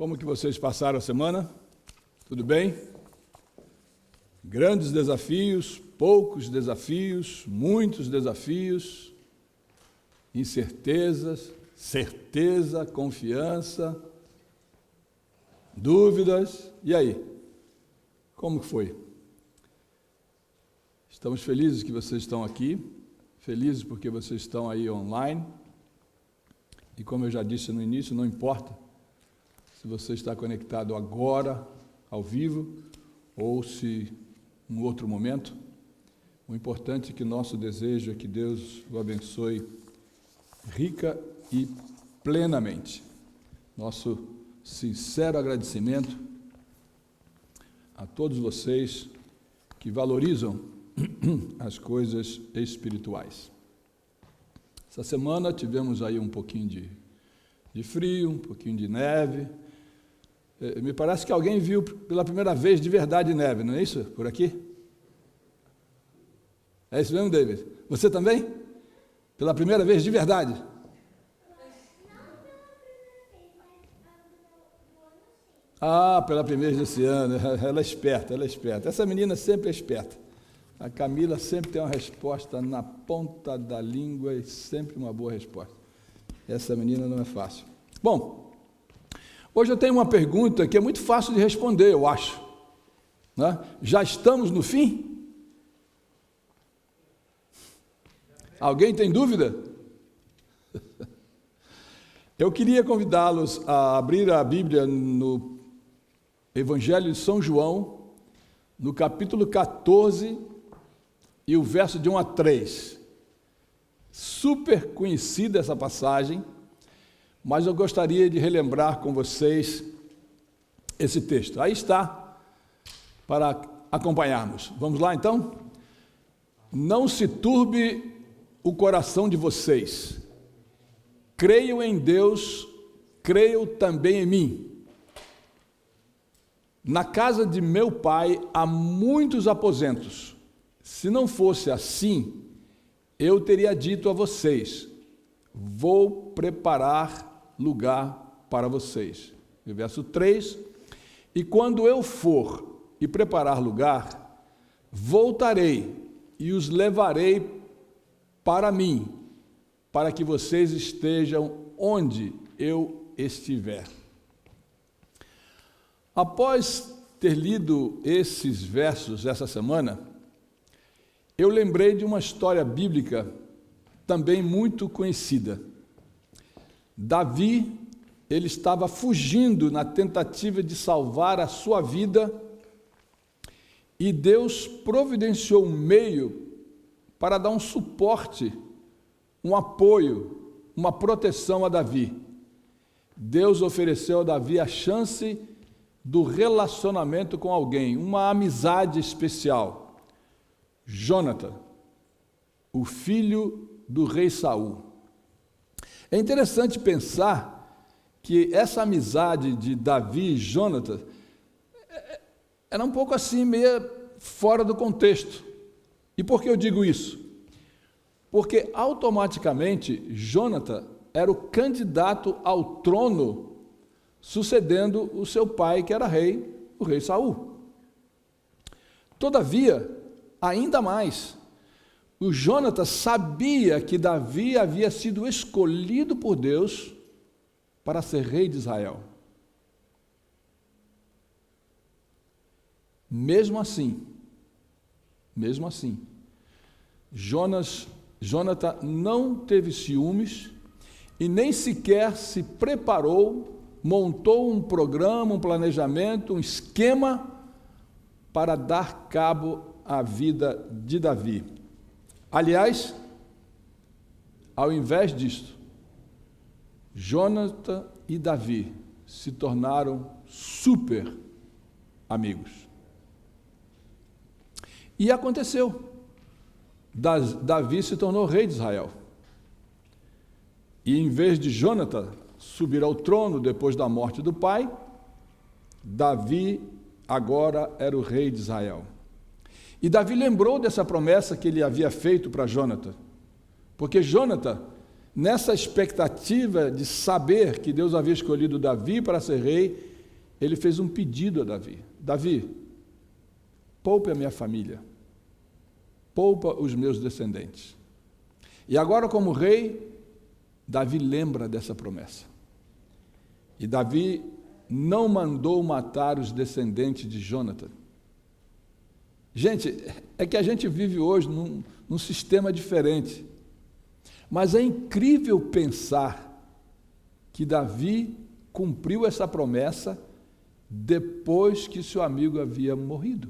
Como que vocês passaram a semana? Tudo bem? Grandes desafios, poucos desafios, muitos desafios, incertezas, certeza, confiança, dúvidas. E aí? Como que foi? Estamos felizes que vocês estão aqui, felizes porque vocês estão aí online. E como eu já disse no início, não importa se você está conectado agora, ao vivo, ou se em outro momento. O importante é que nosso desejo é que Deus o abençoe rica e plenamente. Nosso sincero agradecimento a todos vocês que valorizam as coisas espirituais. Essa semana tivemos aí um pouquinho de frio, um pouquinho de neve. Me parece que alguém viu pela primeira vez de verdade neve, não é isso? Por aqui? É isso mesmo, David? Você também? Pela primeira vez de verdade? Ah, pela primeira vez desse ano. Ela é esperta, ela é esperta. Essa menina sempre é esperta. A Camila sempre tem uma resposta na ponta da língua e sempre uma boa resposta. Essa menina não é fácil. Bom, hoje eu tenho uma pergunta que é muito fácil de responder, eu acho. Né? Já estamos no fim? Alguém tem dúvida? Eu queria convidá-los a abrir a Bíblia no Evangelho de São João, no capítulo 14, e o verso de 1 a 3. Super conhecida essa passagem, mas eu gostaria de relembrar com vocês esse texto. Aí está, para acompanharmos. Vamos lá, então? Não se turbe o coração de vocês. Creiam em Deus, creiam também em mim. Na casa de meu pai há muitos aposentos. Se não fosse assim, eu teria dito a vocês: vou preparar lugar para vocês. No verso 3, e quando eu for e preparar lugar, voltarei e os levarei para mim, para que vocês estejam onde eu estiver. Após ter lido esses versos essa semana, eu lembrei de uma história bíblica também muito conhecida. Davi, ele estava fugindo na tentativa de salvar a sua vida e Deus providenciou um meio para dar um suporte, um apoio, uma proteção a Davi. Deus ofereceu a Davi a chance do relacionamento com alguém, uma amizade especial. Jônatas, o filho do rei Saul. É interessante pensar que essa amizade de Davi e Jônatas era um pouco assim, meio fora do contexto. E por que eu digo isso? Porque automaticamente Jônatas era o candidato ao trono, sucedendo o seu pai, que era rei, o rei Saul. Todavia, ainda mais, o Jônatas sabia que Davi havia sido escolhido por Deus para ser rei de Israel. Mesmo assim, Jônatas não teve ciúmes e nem sequer se preparou, montou um programa, um planejamento, um esquema para dar cabo à vida de Davi. Aliás, ao invés disto, Jônatas e Davi se tornaram super amigos. E aconteceu. Davi se tornou rei de Israel. E em vez de Jônatas subir ao trono depois da morte do pai, Davi agora era o rei de Israel. E Davi lembrou dessa promessa que ele havia feito para Jônatas, porque Jônatas, nessa expectativa de saber que Deus havia escolhido Davi para ser rei, ele fez um pedido a Davi: Davi, poupe a minha família, poupa os meus descendentes. E agora, como rei, Davi lembra dessa promessa. E Davi não mandou matar os descendentes de Jonathan. Gente, é que a gente vive hoje num sistema diferente. Mas é incrível pensar que Davi cumpriu essa promessa depois que seu amigo havia morrido.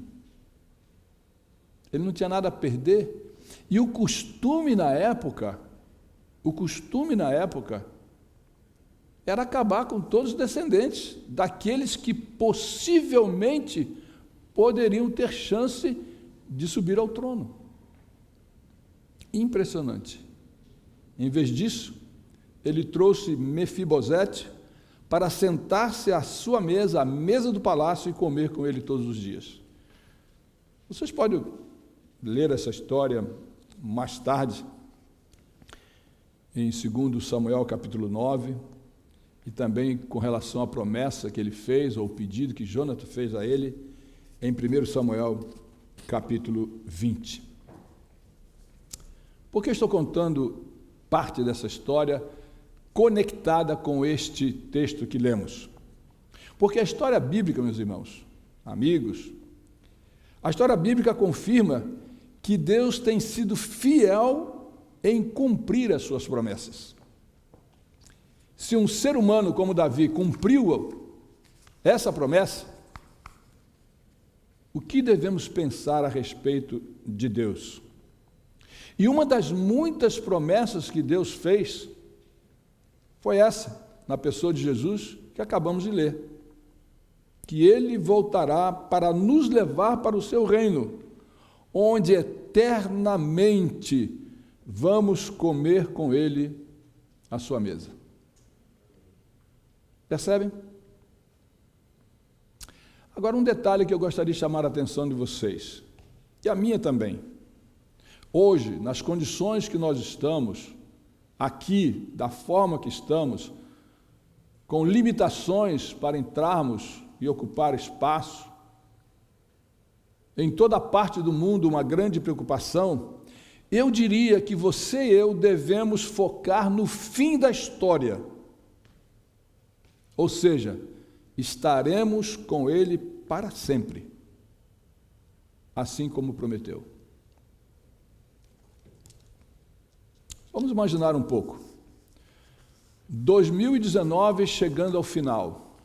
Ele não tinha nada a perder. E o costume na época era acabar com todos os descendentes daqueles que possivelmente poderiam ter chance de subir ao trono. Impressionante. Em vez disso, ele trouxe Mefibosete para sentar-se à sua mesa, à mesa do palácio, e comer com ele todos os dias. Vocês podem ler essa história mais tarde, em 2 Samuel capítulo 9, e também com relação à promessa que ele fez, ou o pedido que Jonathan fez a ele, em 1 Samuel capítulo 20. Por que estou contando parte dessa história conectada com este texto que lemos? Porque a história bíblica, meus irmãos, amigos, a história bíblica confirma que Deus tem sido fiel em cumprir as suas promessas. Se um ser humano como Davi cumpriu essa promessa, o que devemos pensar a respeito de Deus? E uma das muitas promessas que Deus fez foi essa, na pessoa de Jesus, que acabamos de ler: que Ele voltará para nos levar para o seu reino, onde eternamente vamos comer com Ele à sua mesa. Percebem? Agora, um detalhe que eu gostaria de chamar a atenção de vocês, e a minha também. Hoje, nas condições que nós estamos, aqui, da forma que estamos, com limitações para entrarmos e ocupar espaço, em toda parte do mundo uma grande preocupação, eu diria que você e eu devemos focar no fim da história. Ou seja, estaremos com Ele para sempre, assim como prometeu. Vamos imaginar um pouco. 2019 chegando ao final.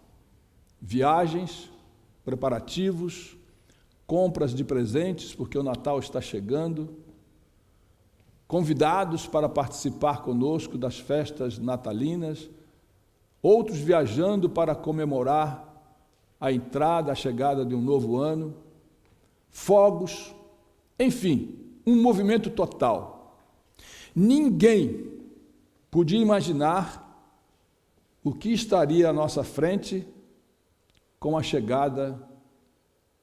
Viagens, preparativos, compras de presentes, porque o Natal está chegando, convidados para participar conosco das festas natalinas, outros viajando para comemorar a entrada, a chegada de um novo ano, fogos, enfim, um movimento total. Ninguém podia imaginar o que estaria à nossa frente com a chegada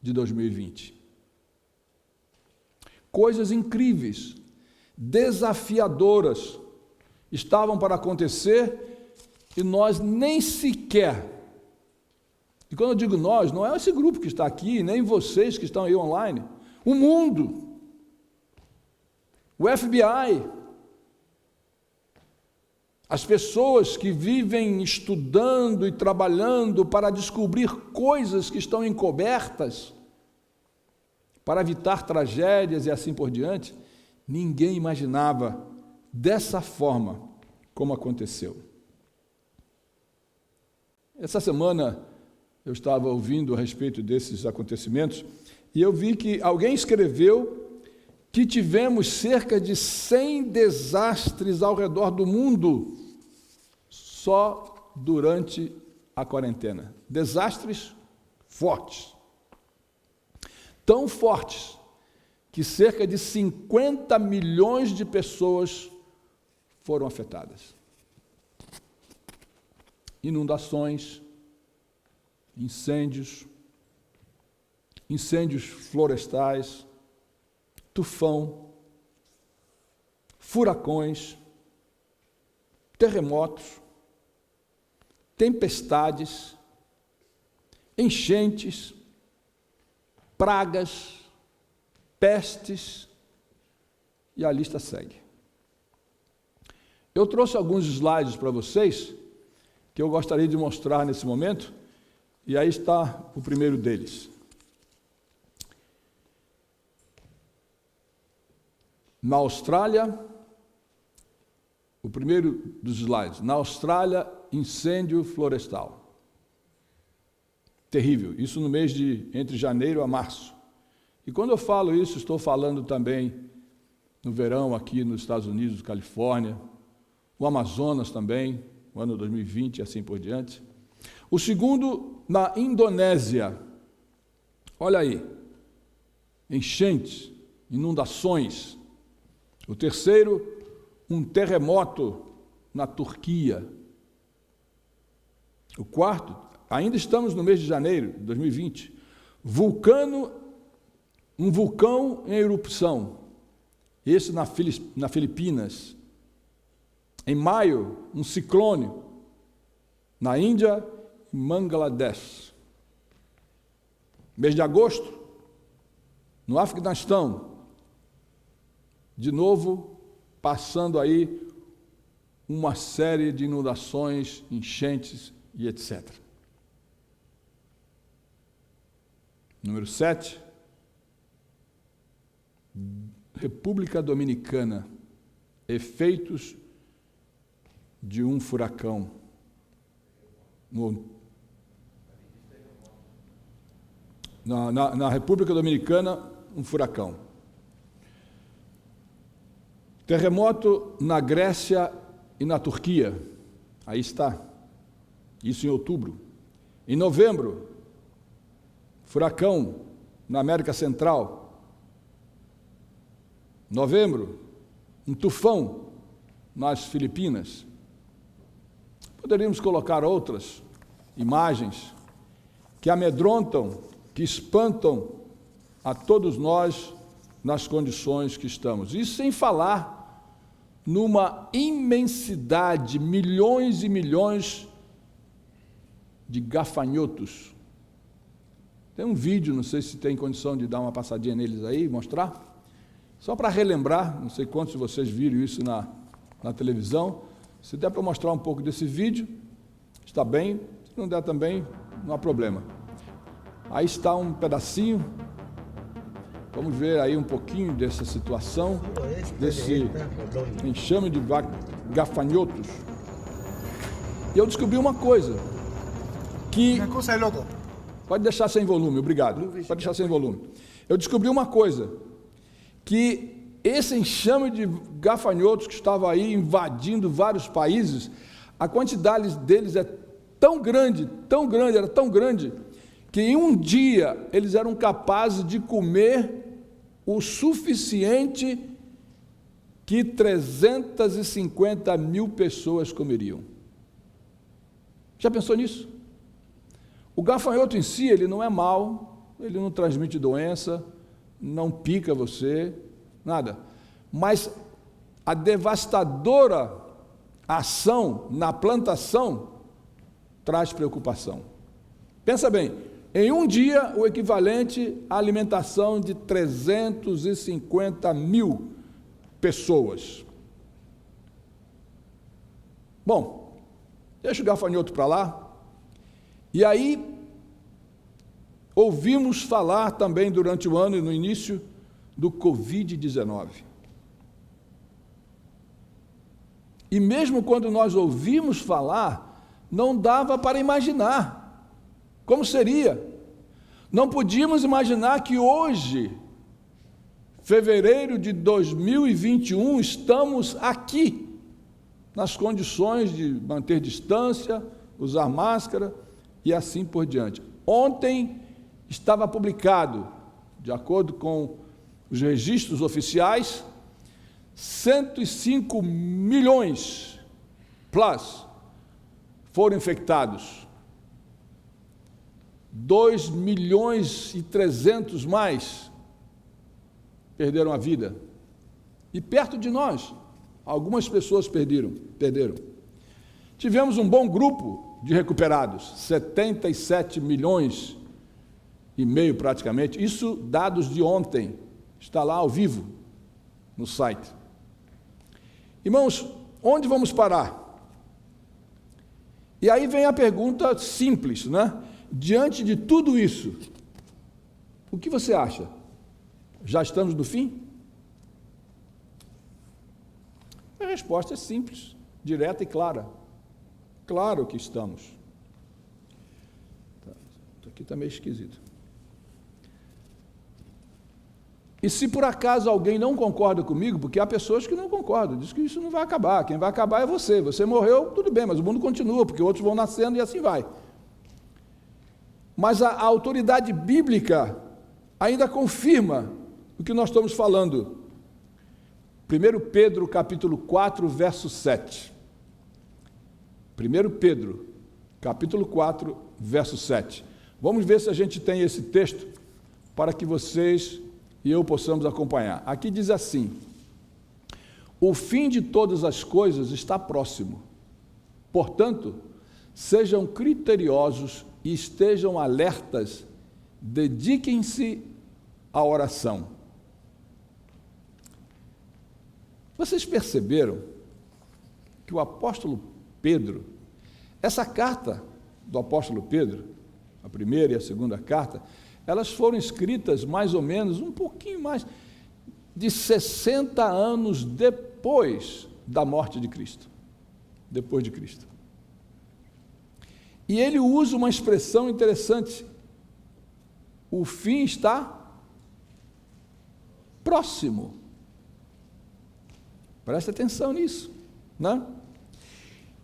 de 2020. Coisas incríveis, desafiadoras estavam para acontecer e nós nem sequer, e quando eu digo nós, não é esse grupo que está aqui, nem vocês que estão aí online, o mundo, o FBI, as pessoas que vivem estudando e trabalhando para descobrir coisas que estão encobertas, para evitar tragédias e assim por diante, ninguém imaginava dessa forma como aconteceu. Essa semana eu estava ouvindo a respeito desses acontecimentos e eu vi que alguém escreveu que tivemos cerca de 100 desastres ao redor do mundo só durante a quarentena. Desastres fortes. Tão fortes que cerca de 50 milhões de pessoas foram afetadas. Inundações, incêndios florestais, tufão, furacões, terremotos, tempestades, enchentes, pragas, pestes, e a lista segue. Eu trouxe alguns slides para vocês, que eu gostaria de mostrar nesse momento, e aí está o primeiro deles. Na Austrália, o primeiro dos slides, na Austrália, incêndio florestal. Terrível, isso no mês de entre janeiro a março. E quando eu falo isso, estou falando também no verão aqui nos Estados Unidos, Califórnia, o Amazonas também, o ano 2020 e assim por diante. O segundo, na Indonésia. Olha aí, enchentes, inundações. O terceiro, um terremoto na Turquia. O quarto, ainda estamos no mês de janeiro de 2020, um vulcão em erupção, esse na Filipinas. Em maio, um ciclone na Índia e Bangladesh. Mês de agosto, no Afeganistão, de novo, passando aí uma série de inundações, enchentes e etc. Número 7, República Dominicana, efeitos de um furacão. Na República Dominicana, um furacão. Terremoto na Grécia e na Turquia. Aí está. Isso em outubro. Em novembro, furacão na América Central. Novembro, um tufão nas Filipinas. Poderíamos colocar outras imagens que amedrontam, que espantam a todos nós nas condições que estamos. Isso sem falar numa imensidade, milhões e milhões de gafanhotos. Tem um vídeo, não sei se tem condição de dar uma passadinha neles aí, mostrar. Só para relembrar, não sei quantos de vocês viram isso na televisão. Se der para mostrar um pouco desse vídeo, está bem. Se não der também, não há problema. Aí está um pedacinho. Vamos ver aí um pouquinho dessa situação, desse enxame de gafanhotos. E eu descobri uma coisa, que... Pode deixar sem volume, obrigado. Pode deixar sem volume. Eu descobri uma coisa, que esse enxame de gafanhotos que estava aí invadindo vários países, a quantidade deles é tão grande, era tão grande, que em um dia eles eram capazes de comer o suficiente que 350 mil pessoas comeriam. Já pensou nisso? O gafanhoto em si, ele não é mau, ele não transmite doença, não pica você, nada. Mas a devastadora ação na plantação traz preocupação. Pensa bem, em um dia o equivalente à alimentação de 350 mil pessoas. Bom, deixa o gafanhoto para lá. E aí, ouvimos falar também durante o ano e no início do Covid-19. E mesmo quando nós ouvimos falar, não dava para imaginar como seria. Não podíamos imaginar que hoje, fevereiro de 2021, estamos aqui, nas condições de manter distância, usar máscara e assim por diante. Ontem estava publicado, de acordo com os registros oficiais, 105 milhões plus foram infectados. 2 milhões e 300 mais perderam a vida. E perto de nós, algumas pessoas perderam. Tivemos um bom grupo de recuperados, 77 milhões e meio praticamente, isso dados de ontem, está lá ao vivo no site. Irmãos, onde vamos parar? E aí vem a pergunta simples, né? Diante de tudo isso, o que você acha? Já estamos no fim? A resposta é simples, direta e clara. Claro que estamos. Isso aqui está meio esquisito. E se por acaso alguém não concorda comigo, porque há pessoas que não concordam, diz que isso não vai acabar, quem vai acabar é você. Você morreu, tudo bem, mas o mundo continua, porque outros vão nascendo e assim vai. Mas a autoridade bíblica ainda confirma o que nós estamos falando. 1 Pedro, capítulo 4, verso 7. 1 Pedro, capítulo 4, verso 7. Vamos ver se a gente tem esse texto para que vocês e eu possamos acompanhar. Aqui diz assim: o fim de todas as coisas está próximo. Portanto, sejam criteriosos e estejam alertas, dediquem-se à oração. Vocês perceberam que o apóstolo Pedro, essa carta do apóstolo Pedro, a primeira e a segunda carta, elas foram escritas mais ou menos, um pouquinho mais de 60 anos depois da morte de Cristo. Depois de Cristo. E ele usa uma expressão interessante. O fim está próximo. Presta atenção nisso, né?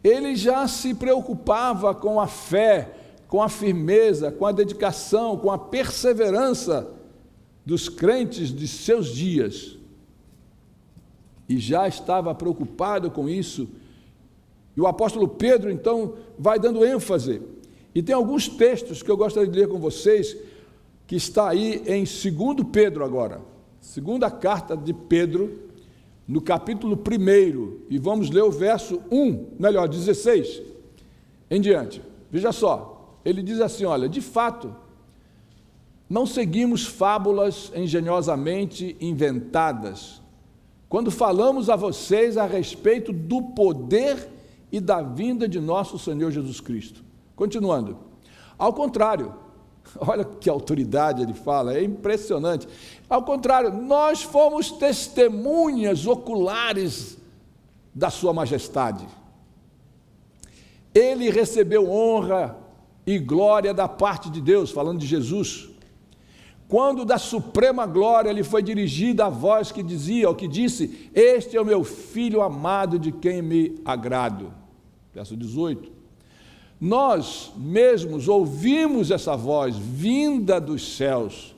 Ele já se preocupava com a fé, com a firmeza, com a dedicação, com a perseverança dos crentes de seus dias. E já estava preocupado com isso. E o apóstolo Pedro, então, vai dando ênfase. E tem alguns textos que eu gostaria de ler com vocês, que está aí em 2 Pedro agora. Segunda carta de Pedro, no capítulo 1, e vamos ler o verso 16 em diante. Veja só, ele diz assim, olha, de fato, não seguimos fábulas engenhosamente inventadas, quando falamos a vocês a respeito do poder e da vinda de nosso Senhor Jesus Cristo. Continuando, ao contrário, olha que autoridade ele fala, é impressionante. Ao contrário, nós fomos testemunhas oculares da sua majestade. Ele recebeu honra e glória da parte de Deus, falando de Jesus. Quando da suprema glória lhe foi dirigida a voz que dizia, ou que disse, este é o meu filho amado de quem me agrado. Verso 18. Nós mesmos ouvimos essa voz vinda dos céus,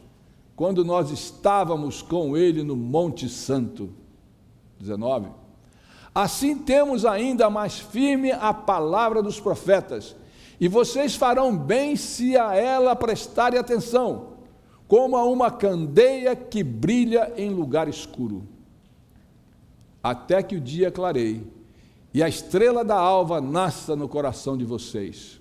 quando nós estávamos com ele no Monte Santo. 19. Assim temos ainda mais firme a palavra dos profetas, e vocês farão bem se a ela prestarem atenção, como a uma candeia que brilha em lugar escuro, até que o dia clareie, e a estrela da alva nasça no coração de vocês.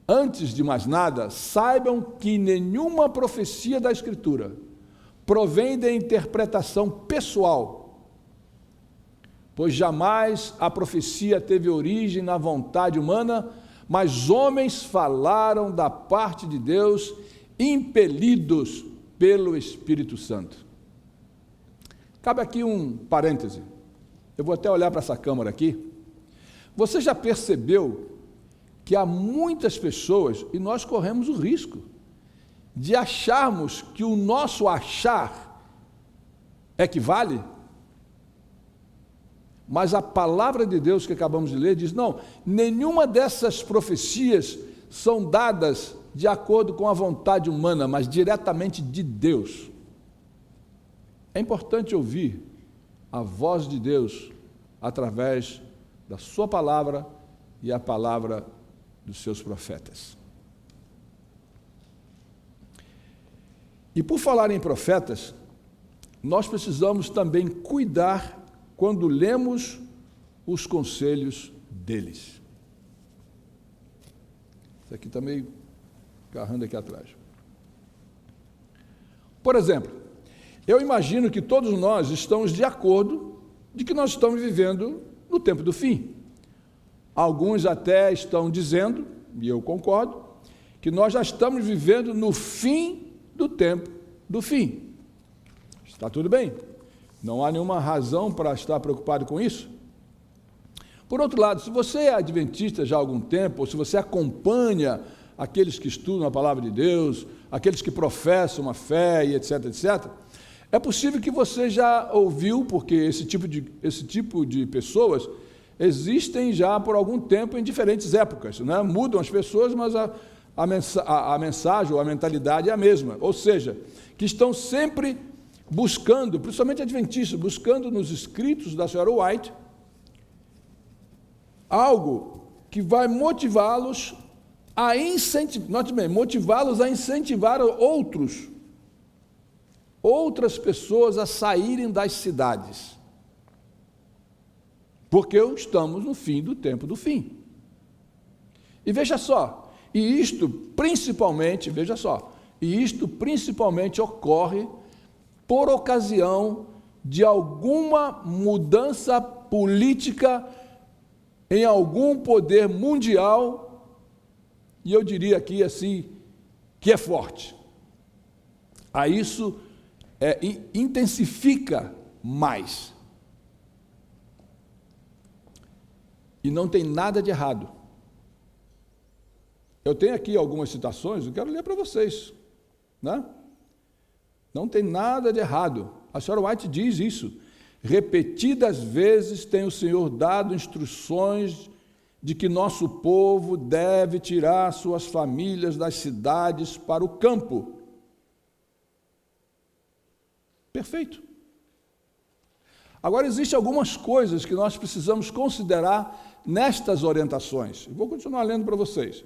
Antes de mais nada, saibam que nenhuma profecia da Escritura provém da interpretação pessoal, pois jamais a profecia teve origem na vontade humana, mas homens falaram da parte de Deus, impelidos pelo Espírito Santo. Cabe aqui um parêntese. Eu vou até olhar para essa câmera aqui. Você já percebeu que há muitas pessoas, e nós corremos o risco, de acharmos que o nosso achar é que vale? Mas a palavra de Deus que acabamos de ler diz, não, nenhuma dessas profecias são dadas de acordo com a vontade humana, mas diretamente de Deus. É importante ouvir a voz de Deus através da sua palavra e a palavra dos seus profetas. E por falar em profetas, nós precisamos também cuidar quando lemos os conselhos deles. Isso aqui está meio agarrando aqui atrás. Por exemplo, eu imagino que todos nós estamos de acordo de que nós estamos vivendo no tempo do fim. Alguns até estão dizendo, e eu concordo, que nós já estamos vivendo no fim do tempo do fim. Está tudo bem. Não há nenhuma razão para estar preocupado com isso. Por outro lado, se você é adventista já há algum tempo, ou se você acompanha aqueles que estudam a palavra de Deus, aqueles que professam uma fé e etc, etc, é possível que você já ouviu, porque esse tipo de pessoas existem já por algum tempo em diferentes épocas, né? Mudam as pessoas, mas a mensagem ou a mentalidade é a mesma, ou seja, que estão sempre buscando, principalmente adventistas, buscando nos escritos da senhora White algo que vai motivá-los a incentivar outras pessoas a saírem das cidades, porque estamos no fim do tempo do fim. E veja só, isto principalmente ocorre por ocasião de alguma mudança política em algum poder mundial, e eu diria aqui assim, que é forte. A isso intensifica mais. E não tem nada de errado. Eu tenho aqui algumas citações, eu quero ler para vocês, né? Não tem nada de errado. A senhora White diz isso. Repetidas vezes tem o Senhor dado instruções de que nosso povo deve tirar suas famílias das cidades para o campo. Perfeito. Agora, existem algumas coisas que nós precisamos considerar nestas orientações. Eu vou continuar lendo para vocês.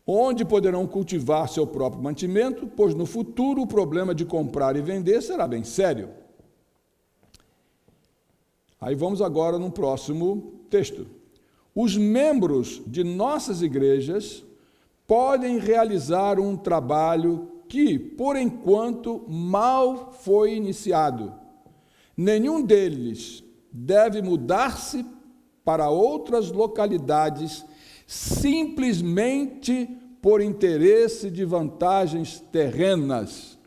Onde poderão cultivar seu próprio mantimento, pois no futuro o problema de comprar e vender será bem sério. Aí vamos agora no próximo texto. Os membros de nossas igrejas podem realizar um trabalho que, por enquanto, mal foi iniciado. Nenhum deles deve mudar-se para outras localidades simplesmente por interesse de vantagens terrenas.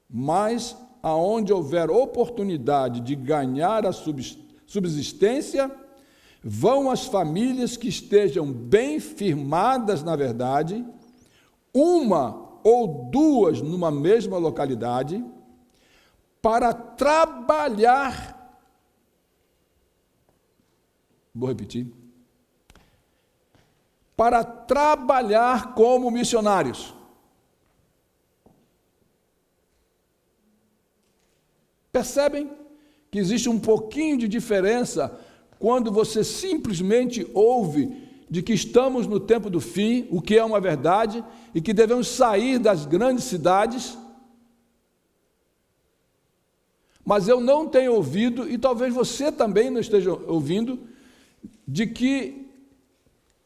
Mas, aonde houver oportunidade de ganhar a subsistência, vão as famílias que estejam bem firmadas na verdade, uma ou duas numa mesma localidade, para trabalhar, vou repetir, para trabalhar como missionários. Percebem que existe um pouquinho de diferença quando você simplesmente ouve de que estamos no tempo do fim, o que é uma verdade, e que devemos sair das grandes cidades. Mas eu não tenho ouvido, e talvez você também não esteja ouvindo, de que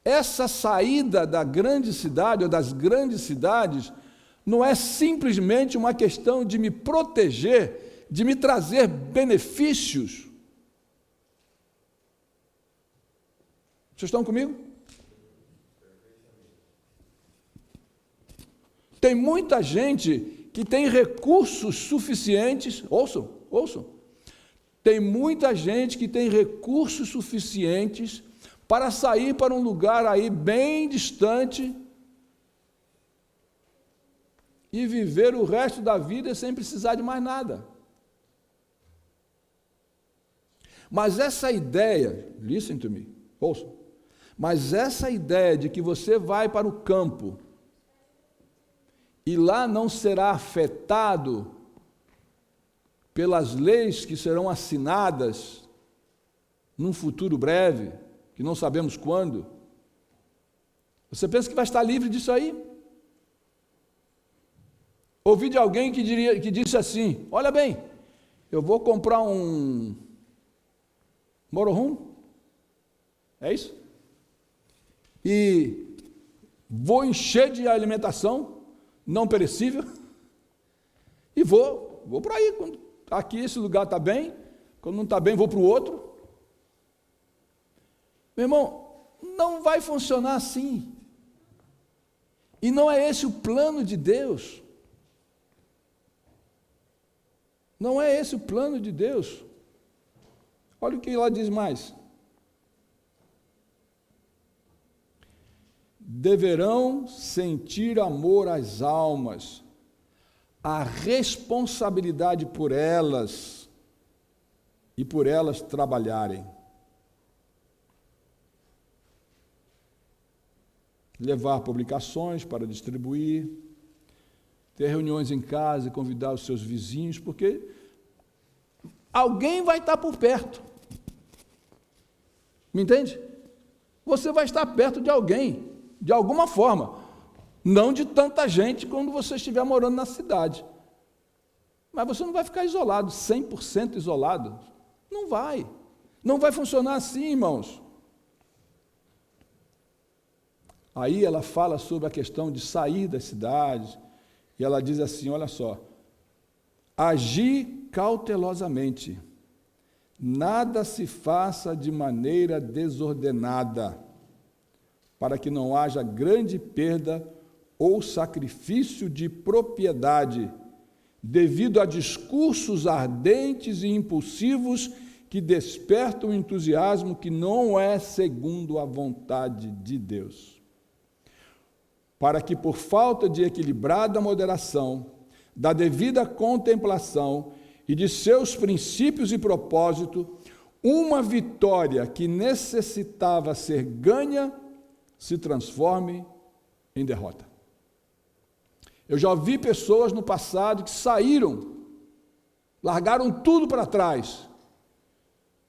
essa saída da grande cidade ou das grandes cidades não é simplesmente uma questão de me proteger, de me trazer benefícios. Vocês estão comigo? Tem muita gente que tem recursos suficientes, ouçam, tem muita gente que tem recursos suficientes para sair para um lugar aí bem distante e viver o resto da vida sem precisar de mais nada. Mas essa ideia, listen to me, ouçam, mas essa ideia de que você vai para o campo e lá não será afetado pelas leis que serão assinadas num futuro breve, que não sabemos quando, você pensa que vai estar livre disso aí? Ouvi de alguém que disse assim, olha bem, eu vou comprar um motorhome, é isso? e vou encher de alimentação não perecível e vou para aí. Quando aqui esse lugar está bem, quando não está bem, vou para o outro. Meu irmão, não vai funcionar assim. E não é esse o plano de Deus. Não é esse o plano de Deus. Olha o que ela diz mais. Deverão sentir amor às almas, a responsabilidade por elas e por elas trabalharem. Levar publicações para distribuir, ter reuniões em casa e convidar os seus vizinhos, porque alguém vai estar por perto. Me entende? Você vai estar perto de alguém, de alguma forma. Não de tanta gente quando você estiver morando na cidade. Mas você não vai ficar isolado, 100% isolado. Não vai. Não vai funcionar assim, irmãos. Aí ela fala sobre a questão de sair das cidades, e ela diz assim, olha só, agir cautelosamente, nada se faça de maneira desordenada, para que não haja grande perda ou sacrifício de propriedade, devido a discursos ardentes e impulsivos que despertam um entusiasmo que não é segundo a vontade de Deus. Para que, por falta de equilibrada moderação, da devida contemplação e de seus princípios e propósito, uma vitória que necessitava ser ganha se transforme em derrota. Eu já vi pessoas no passado que saíram, largaram tudo para trás,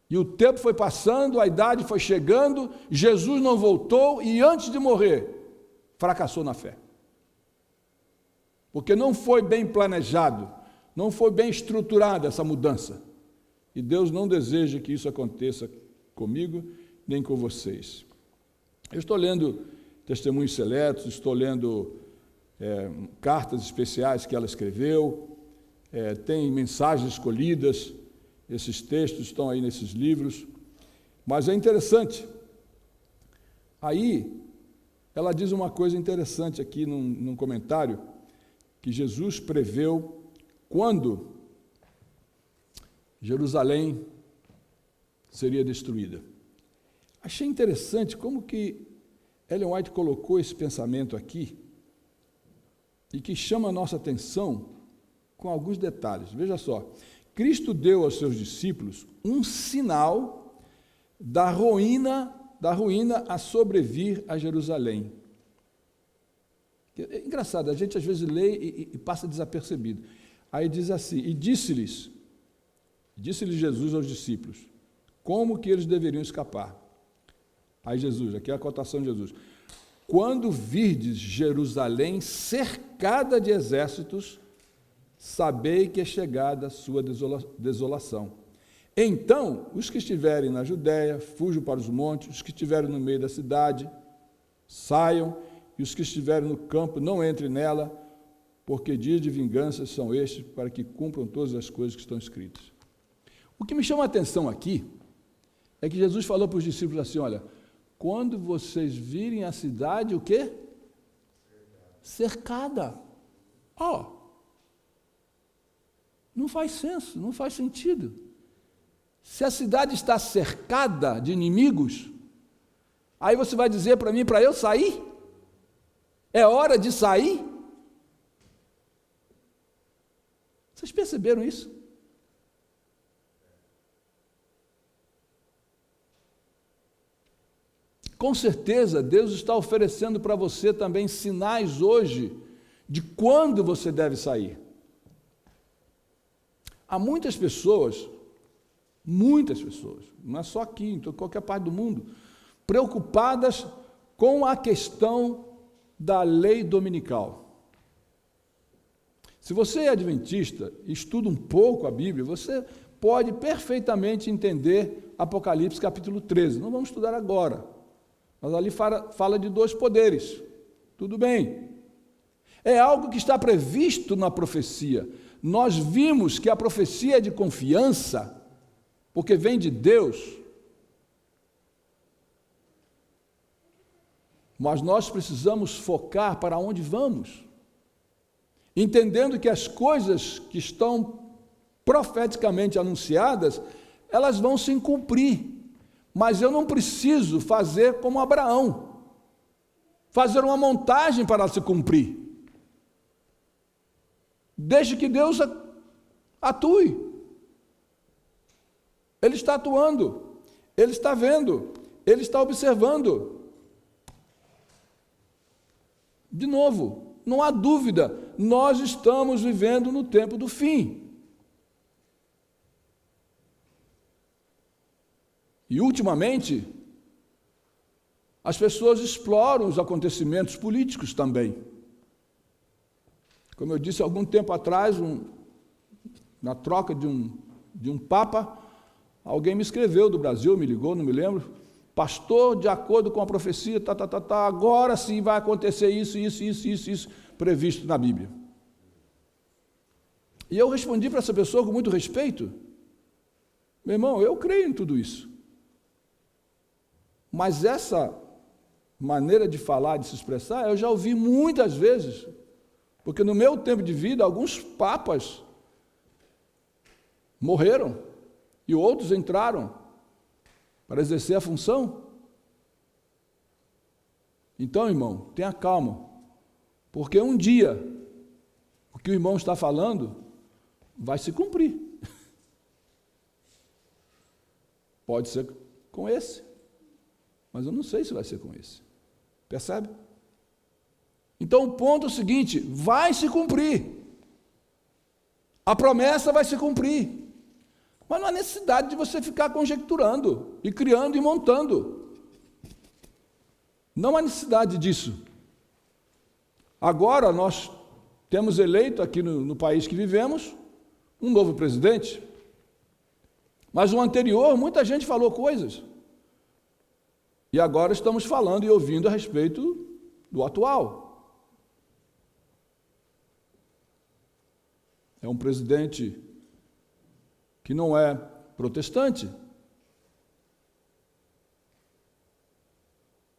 e o tempo foi passando, a idade foi chegando, Jesus não voltou, e antes de morrer, fracassou na fé. Porque não foi bem planejado, não foi bem estruturada essa mudança. E Deus não deseja que isso aconteça comigo, nem com vocês. Eu estou lendo testemunhos seletos, estou lendo cartas especiais que ela escreveu, tem mensagens escolhidas, esses textos estão aí nesses livros, mas é interessante. Aí, ela diz uma coisa interessante aqui num comentário, que Jesus preveu quando Jerusalém seria destruída. Achei interessante como que Ellen White colocou esse pensamento aqui e que chama a nossa atenção com alguns detalhes. Veja só, Cristo deu aos seus discípulos um sinal da ruína a sobrevir a Jerusalém. É engraçado, a gente às vezes lê e passa desapercebido. Aí diz assim, e disse-lhes Jesus aos discípulos, como que eles deveriam escapar. Aí Jesus, aqui é a cotação de Jesus, quando virdes Jerusalém cercada de exércitos, sabei que é chegada a sua desolação. Então, os que estiverem na Judéia, fujam para os montes, os que estiverem no meio da cidade, saiam, e os que estiverem no campo, não entrem nela, porque dias de vingança são estes, para que cumpram todas as coisas que estão escritas. O que me chama a atenção aqui, é que Jesus falou para os discípulos assim, olha, quando vocês virem a cidade, o quê? Cercada. Não faz senso, não faz sentido. Se a cidade está cercada de inimigos, aí você vai dizer para mim, para eu sair? É hora de sair? Vocês perceberam isso? Com certeza, Deus está oferecendo para você também sinais hoje de quando você deve sair. Há muitas pessoas, não é só aqui, em qualquer parte do mundo, preocupadas com a questão da lei dominical. Se você é adventista e estuda um pouco a Bíblia, você pode perfeitamente entender Apocalipse capítulo 13. Não vamos estudar agora, Mas ali fala de dois poderes. Tudo bem. É algo que está previsto na profecia. Nós vimos que a profecia é de confiança, porque vem de Deus. Mas nós precisamos focar para onde vamos, entendendo que as coisas que estão profeticamente anunciadas, elas vão se cumprir. Mas eu não preciso fazer como Abraão, fazer uma montagem para se cumprir. Deixe que Deus atue. Ele está atuando, Ele está vendo, Ele está observando. De novo, não há dúvida, nós estamos vivendo no tempo do fim. E, ultimamente, as pessoas exploram os acontecimentos políticos também. Como eu disse algum tempo atrás, na troca de um papa, alguém me escreveu do Brasil, me ligou, não me lembro, pastor, de acordo com a profecia, agora sim vai acontecer isso, previsto na Bíblia. E eu respondi para essa pessoa com muito respeito, meu irmão, eu creio em tudo isso. Mas essa maneira de falar, de se expressar, eu já ouvi muitas vezes, porque no meu tempo de vida, alguns papas morreram e outros entraram para exercer a função. Então, irmão, tenha calma, porque um dia o que o irmão está falando vai se cumprir. Pode ser com esse, mas eu não sei se vai ser com esse. Percebe? Então, o ponto é o seguinte, vai se cumprir. A promessa vai se cumprir. Mas não há necessidade de você ficar conjecturando, e criando e montando. Não há necessidade disso. Agora, nós temos eleito aqui no país que vivemos, um novo presidente. Mas o anterior, muita gente falou coisas. E agora estamos falando e ouvindo a respeito do atual. É um presidente que não é protestante.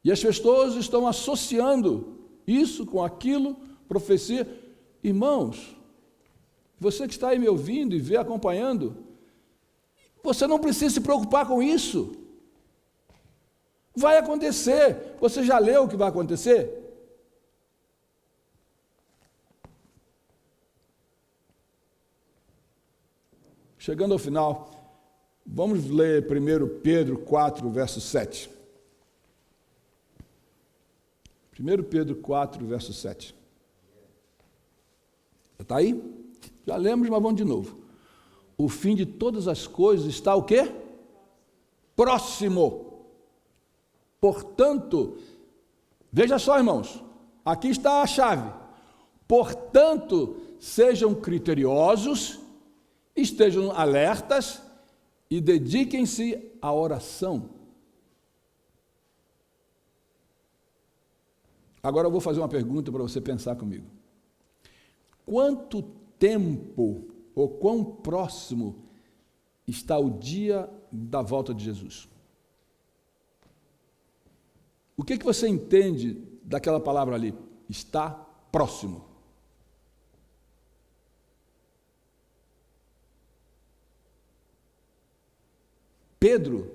E as pessoas estão associando isso com aquilo, profecia. Irmãos, você que está aí me ouvindo e vê acompanhando, você não precisa se preocupar com isso. Vai acontecer. Você já leu o que vai acontecer? Chegando ao final, vamos ler 1 Pedro 4, verso 7. 1 Pedro 4, verso 7. Está aí? Já lemos, mas vamos de novo. O fim de todas as coisas está o quê? Próximo. Portanto, veja só, irmãos, aqui está a chave. Portanto, sejam criteriosos, estejam alertas e dediquem-se à oração. Agora eu vou fazer uma pergunta para você pensar comigo. Quanto tempo ou quão próximo está o dia da volta de Jesus? O que você entende daquela palavra ali? Está próximo. Pedro,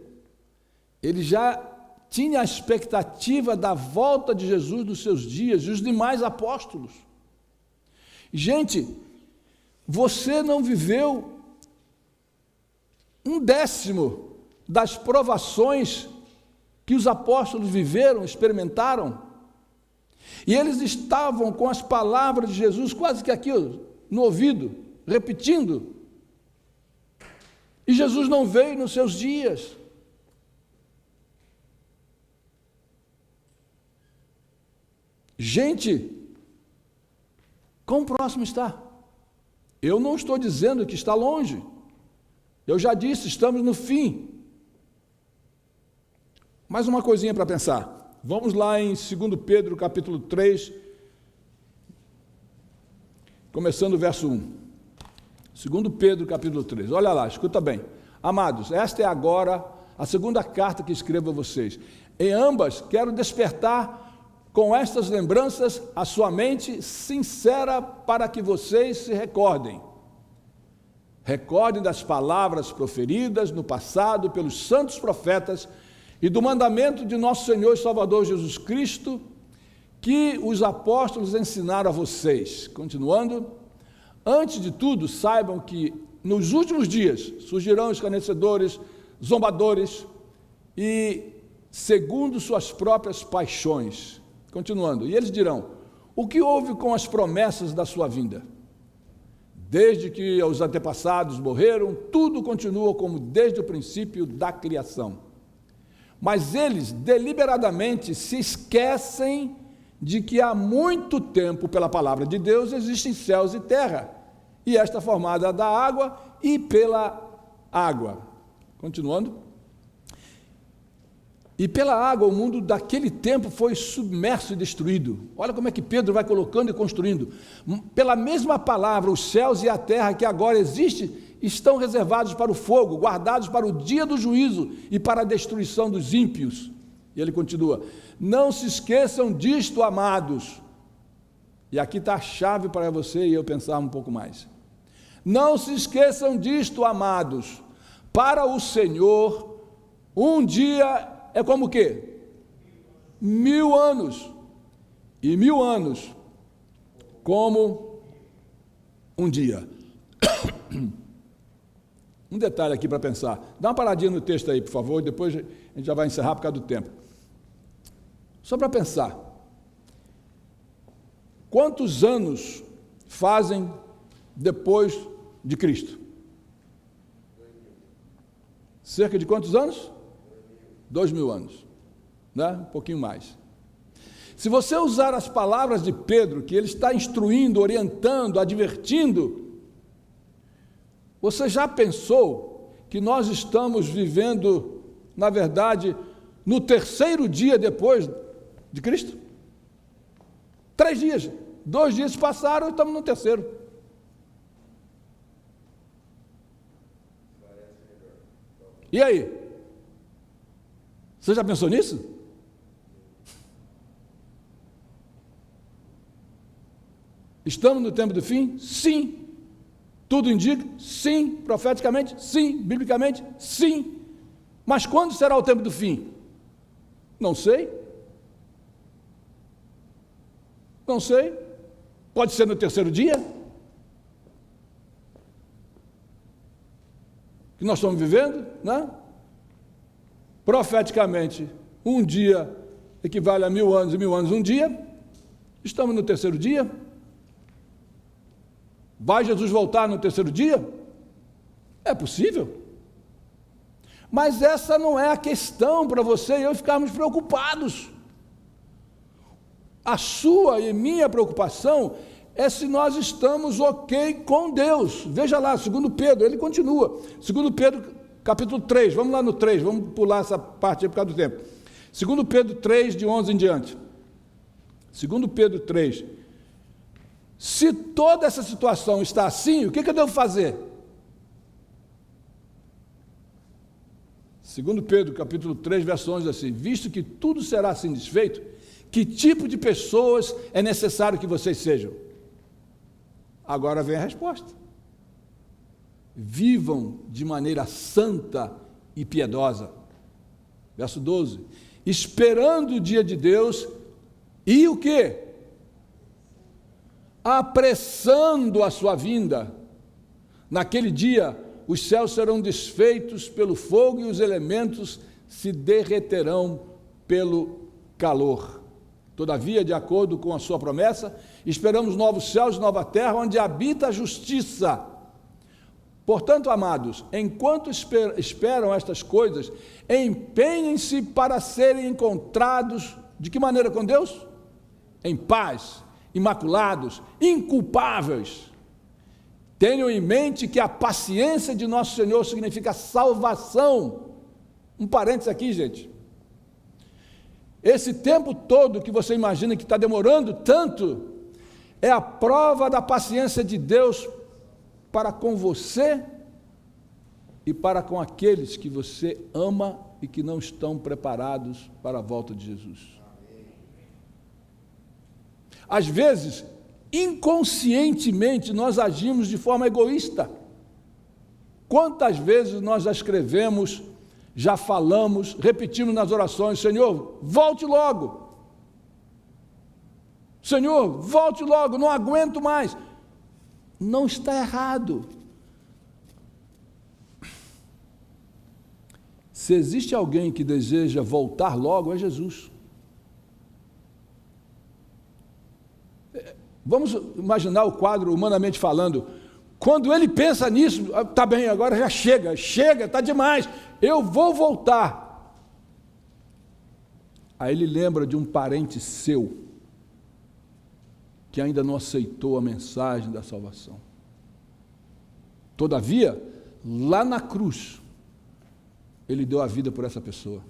ele já tinha a expectativa da volta de Jesus nos seus dias, e os demais apóstolos. Gente, você não viveu 1/10 das provações que os apóstolos viveram, experimentaram, e eles estavam com as palavras de Jesus quase que aqui no ouvido, repetindo, e Jesus não veio nos seus dias. Gente, quão próximo está? Eu não estou dizendo que está longe. Eu já disse, estamos no fim. Mais uma coisinha para pensar. Vamos lá em 2 Pedro, capítulo 3, começando o verso 1. 2 Pedro, capítulo 3. Olha lá, escuta bem. Amados, esta é agora a segunda carta que escrevo a vocês. Em ambas, quero despertar com estas lembranças a sua mente sincera para que vocês se recordem. Recordem das palavras proferidas no passado pelos santos profetas e do mandamento de nosso Senhor e Salvador Jesus Cristo, que os apóstolos ensinaram a vocês. Continuando, antes de tudo, saibam que nos últimos dias surgirão escarnecedores, zombadores e segundo suas próprias paixões. Continuando, e eles dirão, o que houve com as promessas da sua vinda? Desde que os antepassados morreram, tudo continua como desde o princípio da criação. Mas eles deliberadamente se esquecem de que há muito tempo, pela palavra de Deus, existem céus e terra, e esta é formada da água e pela água. Continuando. E pela água o mundo daquele tempo foi submerso e destruído. Olha como é que Pedro vai colocando e construindo. Pela mesma palavra, os céus e a terra que agora existem estão reservados para o fogo, guardados para o dia do juízo e para a destruição dos ímpios. E ele continua, não se esqueçam disto, amados. E aqui está a chave para você e eu pensar um pouco mais. Não se esqueçam disto, amados. Para o Senhor, um dia é como o quê? 1000 anos. E 1000 anos como um dia. Um detalhe aqui para pensar. Dá uma paradinha no texto aí, por favor, e depois a gente já vai encerrar por causa do tempo. Só para pensar. Quantos anos fazem depois de Cristo? Cerca de quantos anos? 2000 anos, né? Um pouquinho mais. Se você usar as palavras de Pedro, que ele está instruindo, orientando, advertindo, você já pensou que nós estamos vivendo, na verdade, no terceiro dia depois de Cristo? 3 dias, 2 dias passaram e estamos no terceiro. E aí? Você já pensou nisso? Estamos no tempo do fim? Sim. Tudo indica? Sim. Profeticamente? Sim. Biblicamente? Sim. Mas quando será o tempo do fim? Não sei. Não sei. Pode ser no terceiro dia? Que nós estamos vivendo, né? Profeticamente, um dia equivale a 1000 anos e 1000 anos um dia. Estamos no terceiro dia. Vai Jesus voltar no terceiro dia? É possível. Mas essa não é a questão para você e eu ficarmos preocupados. A sua e minha preocupação é se nós estamos ok com Deus. Veja lá, 2 Pedro, ele continua. 2 Pedro, capítulo 3, vamos lá no 3, vamos pular essa parte aí por causa do tempo. 2 Pedro 3, de 11 em diante. 2 Pedro 3. Se toda essa situação está assim, o que eu devo fazer? 2 Pedro, capítulo 3, verso 11, assim, visto que tudo será assim desfeito, que tipo de pessoas é necessário que vocês sejam? Agora vem a resposta. Vivam de maneira santa e piedosa. Verso 12. Esperando o dia de Deus e o quê? Apressando a sua vinda. Naquele dia, os céus serão desfeitos pelo fogo e os elementos se derreterão pelo calor. Todavia, de acordo com a sua promessa, esperamos novos céus e nova terra, onde habita a justiça. Portanto, amados, enquanto esperam estas coisas, empenhem-se para serem encontrados, de que maneira com Deus? Em paz, imaculados, inculpáveis. Tenham em mente que a paciência de nosso Senhor significa salvação. Um parênteses aqui, gente. esse tempo todo que você imagina que está demorando tanto, é a prova da paciência de Deus para com você e para com aqueles que você ama e que não estão preparados para a volta de Jesus. Às vezes, inconscientemente, nós agimos de forma egoísta. Quantas vezes nós já escrevemos, já falamos, repetimos nas orações: Senhor, volte logo. Senhor, volte logo, não aguento mais. Não está errado. Se existe alguém que deseja voltar logo, é Jesus. Vamos imaginar o quadro humanamente falando. Quando ele pensa nisso, tá bem, agora já chega, está demais, eu vou voltar. Aí ele lembra de um parente seu, que ainda não aceitou a mensagem da salvação. Todavia, lá na cruz, ele deu a vida por essa pessoa.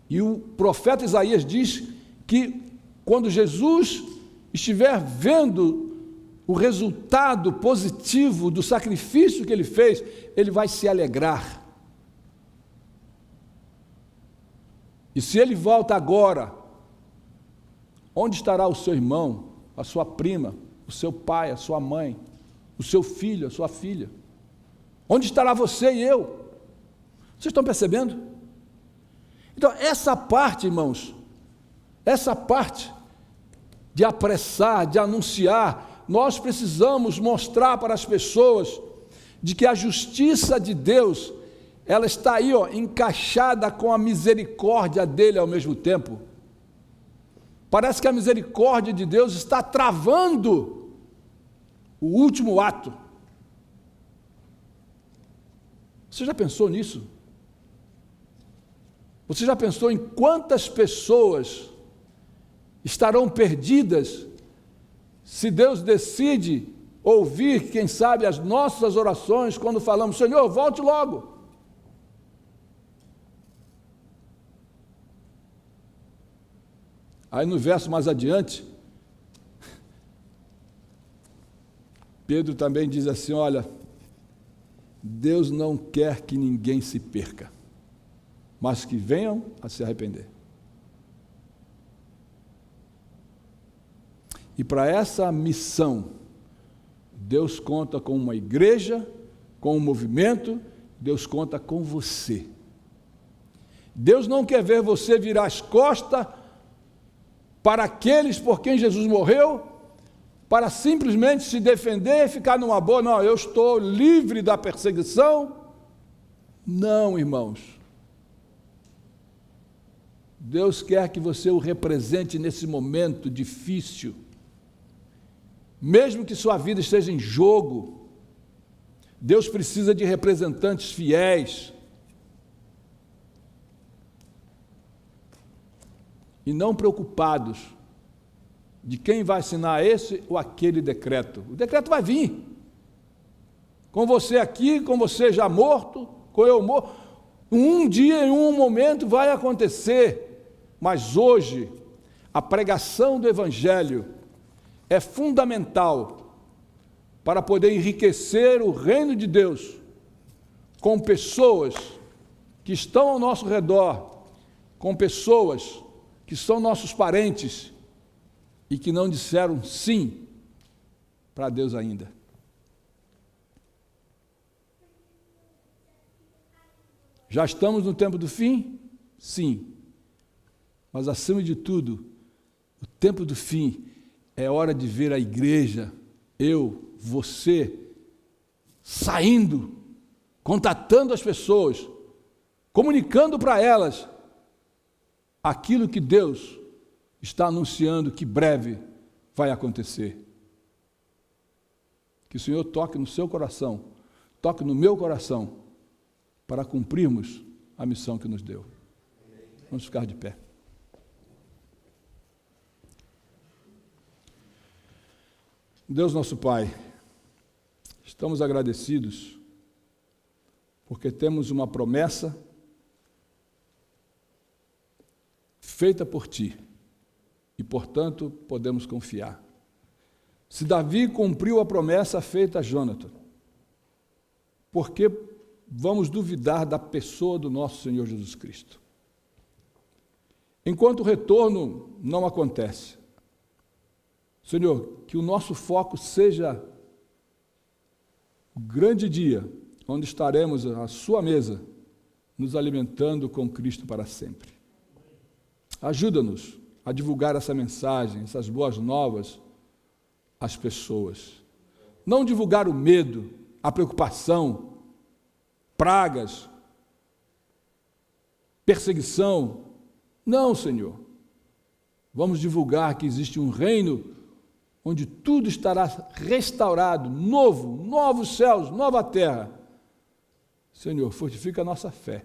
E o profeta Isaías diz que quando Jesus estiver vendo o resultado positivo do sacrifício que ele fez, ele vai se alegrar. E se ele volta agora, onde estará o seu irmão, a sua prima, o seu pai, a sua mãe, o seu filho, a sua filha? Onde estará você e eu? Vocês estão percebendo? Então, essa parte, irmãos, essa parte de apressar, de anunciar, nós precisamos mostrar para as pessoas de que a justiça de Deus, ela está aí, encaixada com a misericórdia dele ao mesmo tempo. Parece que a misericórdia de Deus está travando o último ato. Você já pensou nisso? Você já pensou em quantas pessoas estarão perdidas se Deus decide ouvir, quem sabe, as nossas orações quando falamos: Senhor, volte logo? Aí no verso mais adiante, Pedro também diz assim: olha, Deus não quer que ninguém se perca, mas que venham a se arrepender. E para essa missão, Deus conta com uma igreja, com um movimento, Deus conta com você. Deus não quer ver você virar as costas para aqueles por quem Jesus morreu, para simplesmente se defender e ficar numa boa. Não, eu estou livre da perseguição. Não, irmãos. Deus quer que você o represente nesse momento difícil. Mesmo que sua vida esteja em jogo, Deus precisa de representantes fiéis. E não preocupados de quem vai assinar esse ou aquele decreto. O decreto vai vir. Com você aqui, com você já morto, com eu morto. Um dia, em um momento, vai acontecer. Mas hoje, a pregação do Evangelho é fundamental para poder enriquecer o reino de Deus com pessoas que estão ao nosso redor, com pessoas que são nossos parentes e que não disseram sim para Deus ainda. Já estamos no tempo do fim? Sim. Mas, acima de tudo, o tempo do fim é hora de ver a igreja, eu, você, saindo, contatando as pessoas, comunicando para elas aquilo que Deus está anunciando que breve vai acontecer. Que o Senhor toque no seu coração, toque no meu coração, para cumprirmos a missão que nos deu. Vamos ficar de pé. Deus nosso Pai, estamos agradecidos porque temos uma promessa feita por ti, e, portanto, podemos confiar. Se Davi cumpriu a promessa feita a Jonathan, por que vamos duvidar da pessoa do nosso Senhor Jesus Cristo? Enquanto o retorno não acontece, Senhor, que o nosso foco seja o grande dia, onde estaremos à sua mesa, nos alimentando com Cristo para sempre. Ajuda-nos a divulgar essa mensagem, essas boas novas às pessoas. Não divulgar o medo, a preocupação, pragas, perseguição. Não, Senhor. Vamos divulgar que existe um reino onde tudo estará restaurado, novo, novos céus, nova terra. Senhor, fortifica a nossa fé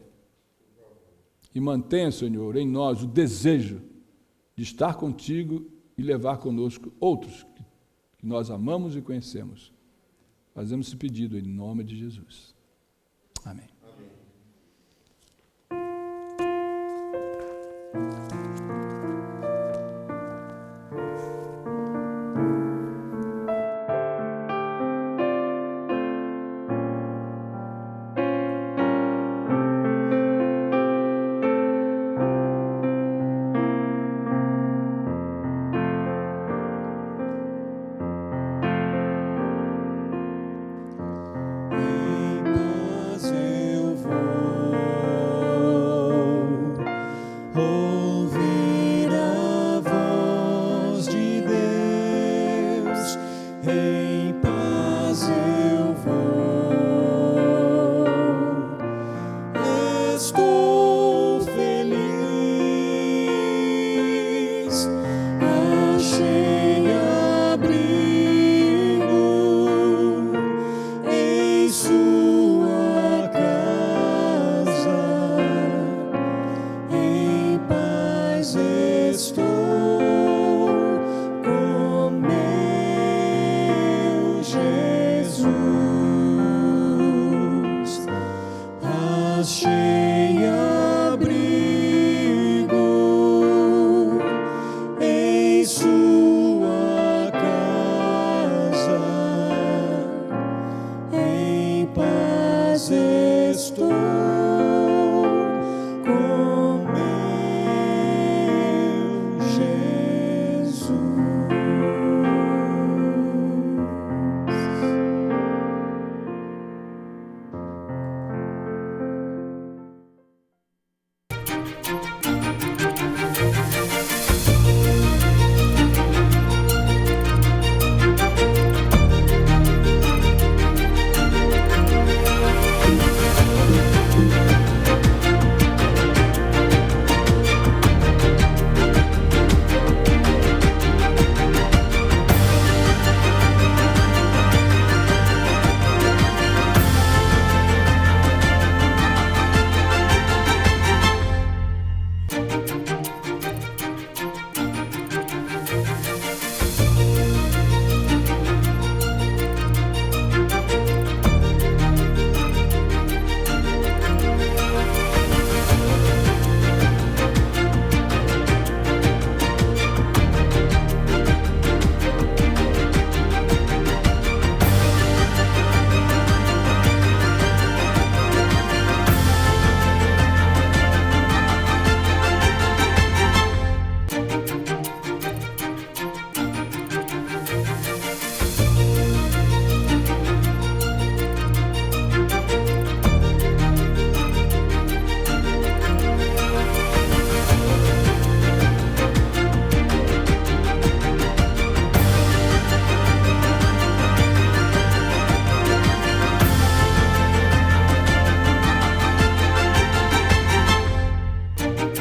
e mantenha, Senhor, em nós o desejo de estar contigo e levar conosco outros que nós amamos e conhecemos. Fazemos esse pedido em nome de Jesus. Amém. Ouvir a voz de Deus.